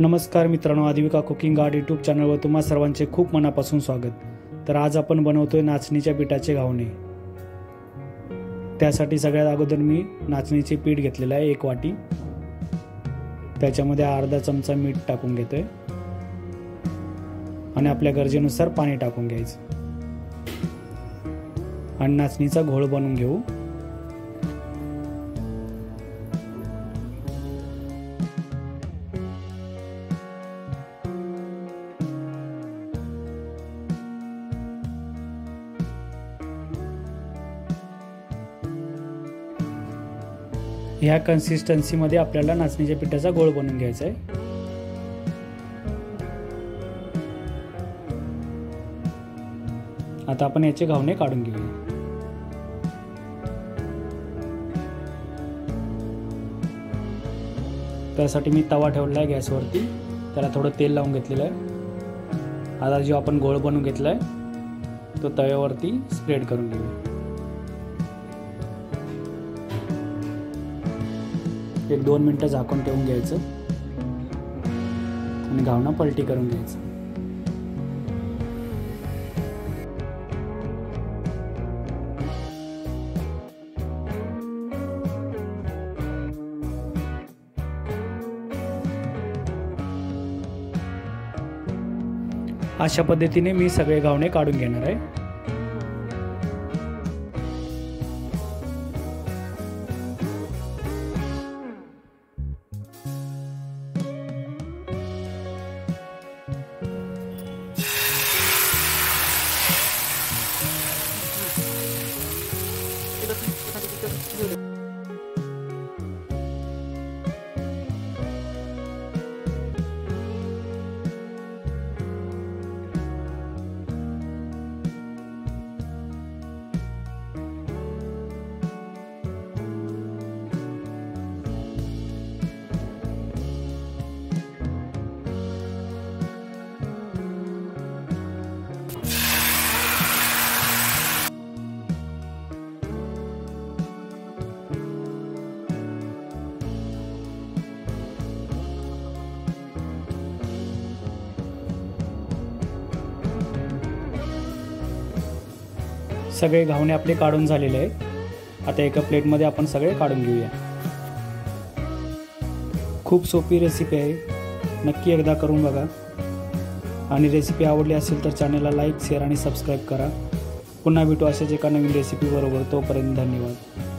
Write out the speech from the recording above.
नमस्कार मित्रांनो, आदिविका cooking guard YouTube चॅनलवर तुम्हा सर्वांचे खूप मनापासून स्वागत। तर आज आपण बनवतोय नाचणीच्या पिठाचे घावणे। त्यासाठी सगळ्यात अगोदर मी नाचणीचे पीठ घेतलेले आहे 1 वाटी। त्याच्यामध्ये अर्धा चमचा मीठ टाकून घेतोय आणि आपल्या गरजेनुसार पाणी टाकून घ्यायचं आणि नाचणीचा घोळ बनवून घेऊ। ह्या कन्सिस्टन्सी मध्ये आपल्याला नाचणीच्या पिठाचा गोळ बनवून घ्यायचा आहे। आता आपण याचे घावणे काढून घेऊया। त्यासाठी मी तवा ठेवला आहे गॅसवरती, त्याला थोडं तेल लावून घेतलेलं आहे। आता जो आपण गोळ बनवून घेतलाय तो तव्यावरती स्प्रेड करून घेऊया। 1-2 मिनिटं झाकून ठेवून घ्यायचं आणि घावणा पलटी करून घ्यायचं। अशा पद्धतीने मी सगळे घावणे काढून घेणार आहे। सगळे घावणे आपले काढून झालेले आहेत। आता एका प्लेटमध्ये आपण सगळे काढून घेऊया। खूप सोपी रेसिपी आहे, नक्की एकदा करून बघा। आणि रेसिपी आवडली असेल तर चॅनलला लाईक, शेअर आणि सबस्क्राईब करा। पुन्हा भेटू अशाच एका नवीन रेसिपी बरोबर। तोपर्यंत धन्यवाद।